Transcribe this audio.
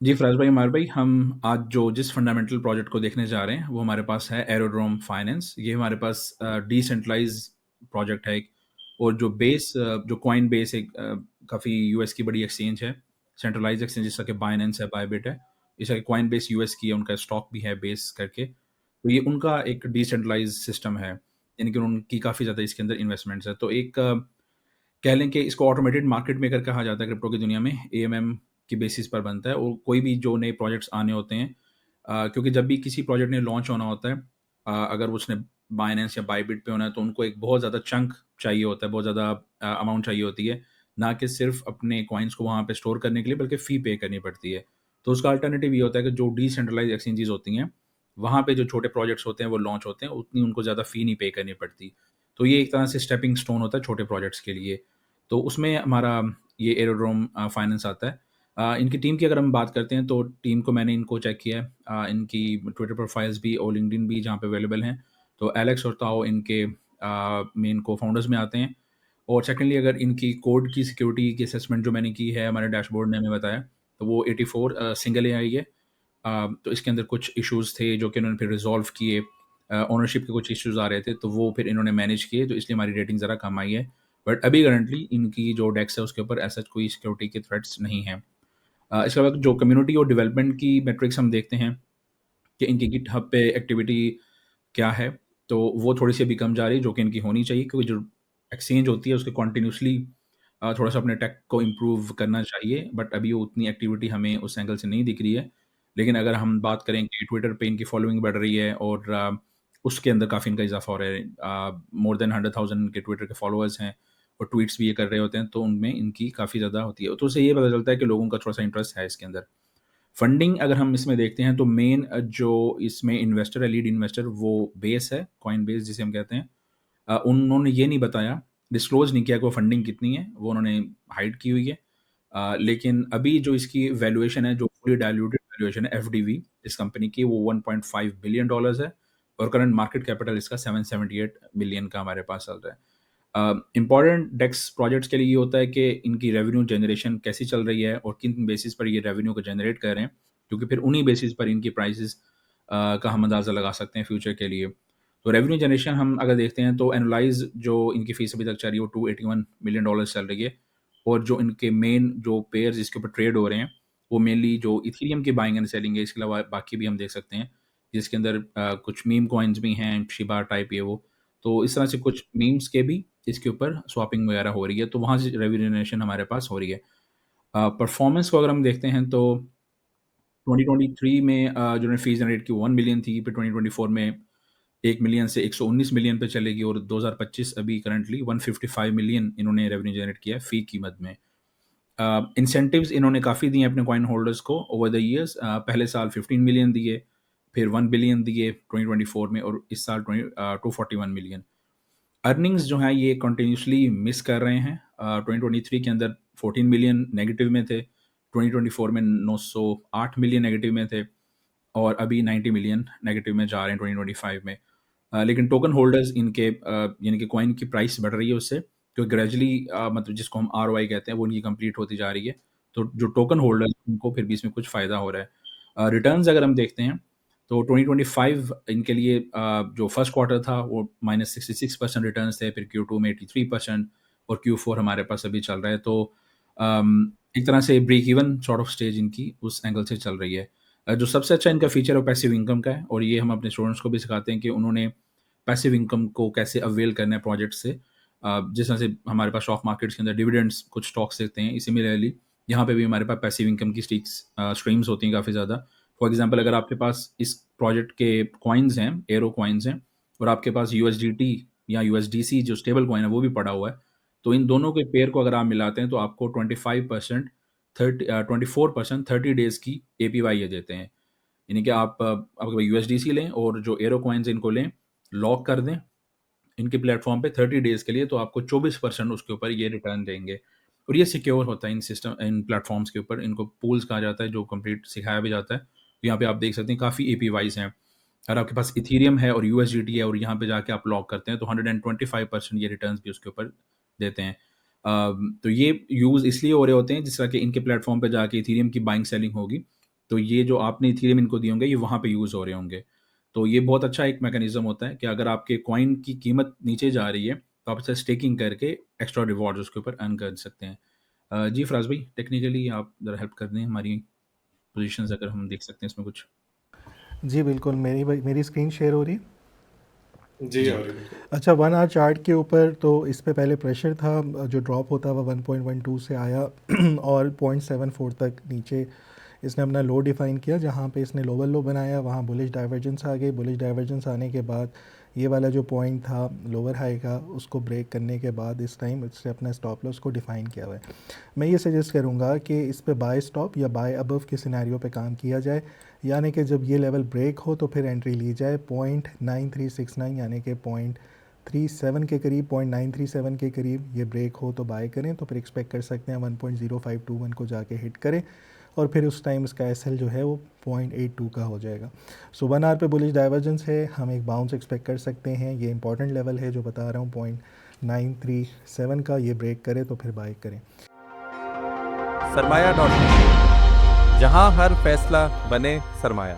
जी, फ़राज़ भाई, अमार भाई, हम आज जो जिस फंडामेंटल प्रोजेक्ट को देखने जा रहे हैं, वो हमारे पास है एरोड्रोम फाइनेंस। ये हमारे पास डिसेंट्रलाइज़ प्रोजेक्ट है एक, और जो कॉइन बेस एक काफ़ी यूएस की बड़ी एक्सचेंज है, सेंट्रलाइज़ एक्सचेंज, जैसा कि बाइनेंस है, बायबिट है। जैसा कि कॉइन बेस यूएस की है, उनका स्टॉक भी है बेस करके। तो ये उनका एक डिसेंट्रलाइज़ सिस्टम है, यानी कि उनकी काफ़ी ज़्यादा इसके अंदर इन्वेस्टमेंट्स है। तो एक कह लें कि इसको ऑटोमेटेड मार्केट मेकर कहा जाता है क्रिप्टो की दुनिया में, एएमएम की बेसिस पर बनता है, और कोई भी जो नए प्रोजेक्ट्स आने होते हैं, क्योंकि जब भी किसी प्रोजेक्ट ने लॉन्च होना होता है, अगर उसने बाइनेंस या बायबिट पे होना है, तो उनको एक बहुत ज़्यादा चंक चाहिए होता है, बहुत ज़्यादा अमाउंट चाहिए होती है, ना कि सिर्फ अपने कॉइन्स को वहाँ पे स्टोर करने के लिए, बल्कि फ़ी पे करनी पड़ती है। तो उसका अल्टरनेटिव ये होता है कि जो डिसेंट्रलाइज़ एक्सचेंजेस होती हैं, वहाँ पे जो छोटे प्रोजेक्ट्स होते हैं वो लॉन्च होते हैं, उतनी उनको ज़्यादा फ़ी नहीं पे करनी पड़ती। तो ये एक तरह से स्टेपिंग स्टोन होता है छोटे प्रोजेक्ट्स के लिए। तो उसमें हमारा ये एरोड्रोम फाइनेंस आता है। इनकी टीम की अगर हम बात करते हैं, तो टीम को मैंने इनको चेक किया है। इनकी ट्विटर प्रोफाइल्स भी और लिंक्डइन भी जहाँ पे अवेलेबल हैं। तो एलेक्स और ताओ इनके मेन को-फाउंडर्स में आते हैं। और सेकंडली, अगर इनकी कोड की सिक्योरिटी की असेसमेंट जो मैंने की है, हमारे डैशबोर्ड ने हमें बताया, तो वो 84 सिंगल एआई है। तो इसके अंदर कुछ इश्यूज़ थे जो कि उन्होंने फिर रिज़ॉल्व किए। ओनरशिप के कुछ इश्यूज़ आ रहे थे, तो वो फिर इन्होंने मैनेज किए, तो इसलिए हमारी रेटिंग ज़रा कम आई है। बट अभी करंटली इनकी जो डेस्क है, उसके ऊपर ऐसा कोई सिक्योरिटी के थ्रेट्स नहीं हैं। इसके अलावा जो कम्युनिटी और डेवलपमेंट की मेट्रिक्स हम देखते हैं कि इनकी गिटहब पे एक्टिविटी क्या है, तो वो थोड़ी-सी अभी कम जा रही है, जो कि इनकी होनी चाहिए, क्योंकि जो एक्सचेंज होती है, उसको कंटिन्यूअसली थोड़ा-सा अपने टेक को इम्प्रूव करना चाहिए, बट अभी वो उतनी एक्टिविटी हमें उस एंगल से नहीं दिख रही है। लेकिन अगर हम बात करें कि ट्विटर पे इनकी फॉलोइंग बढ़ रही है, और उसके अंदर काफ़ी इनका इज़ाफ़ा हो रहा है। मोर देन 100,000 इनके ट्विटर के फॉलोअर्स हैं, और ट्वीट्स भी ये कर रहे होते हैं, तो उनमें इनकी काफ़ी ज़्यादा होती है। तो उससे ये पता चलता है कि लोगों का थोड़ा-सा इंटरेस्ट है इसके अंदर। फंडिंग अगर हम इसमें देखते हैं, तो मेन जो इसमें इन्वेस्टर है, लीड इन्वेस्टर, वो बेस है, कॉइन बेस जिसे हम कहते हैं। उन्होंने ये नहीं बताया, डिस्क्लोज़ नहीं किया कि वो फंडिंग कितनी है, वो उन्होंने हाइड की हुई है। लेकिन अभी जो इसकी वैल्यूएशन है, जो फुली डाइल्यूटेड वैल्यूएशन है एफडीवी इस कंपनी की, वो $1.5 बिलियन डॉलर्स है, और करंट मार्केट कैपिटल इसका 778 मिलियन का हमारे पास चल रहा है। इम्पोर्टेंट डेक्स प्रोजेक्ट्स के लिए ये होता है कि इनकी रेवेन्यू जनरेशन कैसी चल रही है, और किन बेसिस पर ये रेवेन्यू को जनरेट कर रहे हैं, क्योंकि फिर उन्हीं बेसिस पर इनकी प्राइसेस का हम अंदाज़ा लगा सकते हैं फ्यूचर के लिए। तो रेवेन्यू जनरेशन हम अगर देखते हैं, तो एनुअलाइज़ जो इनकी फीस अभी तक चल रही है, वो $281 मिलियन डॉलर्स चल रही है। और जो इनके मेन जो पेयर्स जिसके ऊपर ट्रेड हो रहे हैं, वो मेनली जो इथेरियम की बाइंग एंड सेलिंग है, इसके अलावा बाकी भी हम देख सकते हैं, जिसके अंदर कुछ मीम कॉइन्स भी हैं, शिबा टाइप ये वो। तो इस तरह से कुछ मीम्स के भी इसके ऊपर स्वैपिंग वगैरह हो रही है, तो वहाँ से रेवेन्यू जनरेशन हमारे पास हो रही है। परफॉर्मेंस को अगर हम देखते हैं, तो 2023 में जो इन्होंने फीस जनरेट की 1 मिलियन थी, फिर 2024 में 1 मिलियन से 119 मिलियन पे चलेगी, और 2025 अभी करंटली 155 मिलियन इन्होंने रेवेन्यू जनरेट किया है फ़ी कीमत में। इंसेंटिव्स इन्होंने काफ़ी दिए अपने कॉइन होल्डर्स को ओवर द ईयर्स। पहले साल 15 मिलियन दिए, फिर 1 बिलियन दिए 2024 में, और इस साल 241 मिलियन। अर्निंग्स जो हैं, ये कंटिन्यूअसली मिस कर रहे हैं। 2023 के अंदर 14 मिलियन नेगेटिव में थे, 2024 में 908 मिलियन नेगेटिव में थे, और अभी 90 मिलियन नेगेटिव में जा रहे हैं 2025 में। लेकिन टोकन होल्डर्स इनके यानी कि कॉइन की प्राइस बढ़ रही है उससे, तो ग्रेजुअली मतलब जिसको हम आरओआई कहते हैं, वो उनकी कंप्लीट होती जा रही है। तो जो टोकन होल्डर्स, उनको फिर भी इसमें कुछ फ़ायदा हो रहा है। रिटर्न्स अगर हम देखते हैं, तो 2025 इनके लिए जो फर्स्ट क्वार्टर था, वो -66% रिटर्न्स थे, फिर Q2 में 83%, और Q4 हमारे पास अभी चल रहा है। तो एक तरह से break even sort of stage इनकी उस एंगल से चल रही है। जो सबसे अच्छा इनका फीचर है, वो पैसिव इनकम का है, और ये हम अपने स्टूडेंट्स को भी सिखाते हैं कि उन्होंने पैसिव इनकम को कैसे अवेल करना है प्रोजेक्ट से। जिस तरह से हमारे पास स्टॉक मार्केट्स के अंदर डिविडेंड्स कुछ स्टॉक्स देते हैं, सिमिलरली यहाँ पे भी हमारे पास पैसिव इनकम की स्ट्रीम्स होती हैं काफ़ी ज़्यादा। फॉर एग्जांपल, अगर आपके पास इस प्रोजेक्ट के कॉइन्स हैं, एरो कॉइन्स हैं, और आपके पास यूएसडीटी या यूएसडीसी जो स्टेबल कॉइन है, वो भी पड़ा हुआ है, तो इन दोनों के पेयर को अगर आप मिलाते हैं, तो आपको 25% 24% 30 डेज़ की एपीवाई ये देते हैं। यानी कि आप अगर यूएसडीसी लें और जो एरो कॉइन्स इनको लें, लॉक कर दें इनके प्लेटफ़ॉर्म पे 30 डेज़ के लिए, तो आपको 24% उसके ऊपर ये रिटर्न देंगे। और ये सिक्योर होता है इन प्लेटफ़ॉर्म्स के ऊपर, इनको पूल्स कहा जाता है, जो कंप्लीट सिखाया भी जाता है। तो यहाँ पे आप देख सकते हैं काफ़ी एपीवाईज़ हैं। अगर आपके पास इथेरियम है और यूएसडीटी है, और यहाँ पे जाके आप लॉक करते हैं, तो 125% ये रिटर्न्स भी उसके ऊपर देते हैं। तो ये यूज़ इसलिए हो रहे होते हैं, जिस तरह के इनके प्लेटफ़ॉर्म पे जाके इथेरियम की बाइंग सेलिंग होगी, तो ये जो आपने इथेरियम इनको दिए होंगे, ये वहाँ पे यूज़ हो रहे होंगे। तो ये बहुत अच्छा एक मैकेनिज़्म होता है कि अगर आपके कॉइन की कीमत नीचे जा रही है, तो आप इसे स्टेकिंग करके एक्स्ट्रा रिवॉर्ड्स उसके ऊपर अर्न कर सकते हैं। जी फराज भाई, टेक्निकली आप ज़रा हेल्प कर दें हमारी पोज़ीशंस, अगर हम देख सकते हैं इसमें कुछ? जी बिल्कुल, मेरी स्क्रीन शेयर हो रही है। जी, जी। आ रही बिल्कुल। अच्छा, 1 आवर चार्ट के ऊपर तो इस पे पहले प्रेशर था, जो ड्रॉप होता हुआ 1.12 से आया और 0.74 तक नीचे इसने अपना लो डिफाइन किया। जहाँ पे इसने लोअर लो बनाया वहाँ बुलिश डाइवर्जेंस आ गई। बुलिश डाइवर्जेंस आने के बाद ये वाला जो पॉइंट था लोअर हाई का, उसको ब्रेक करने के बाद इस टाइम इसने अपना स्टॉप लॉस को डिफ़ाइन किया हुआ है। मैं ये सजेस्ट करूँगा कि इस पे बाय स्टॉप या बाय अबव के सिनेरियो पे काम किया जाए, यानी कि जब ये लेवल ब्रेक हो तो फिर एंट्री ली जाए 0.9369 यानी कि 0.37 के करीब, 0.937 के करीब ये ब्रेक हो तो बाय करें। तो फिर एक्सपेक्ट कर सकते हैं 1.0521 को जाके हिट करें और फिर उस टाइम इसका एसएल जो है वो 0.82 का हो जाएगा। सो 1 आवर पे बुलिश डाइवर्जेंस है, हम एक बाउंस एक्सपेक्ट कर सकते हैं। ये इंपॉर्टेंट लेवल है जो बता रहा हूँ 0.937 का, ये ब्रेक करे तो फिर बाय करें। सरमाया.com, जहां हर फैसला बने सरमाया।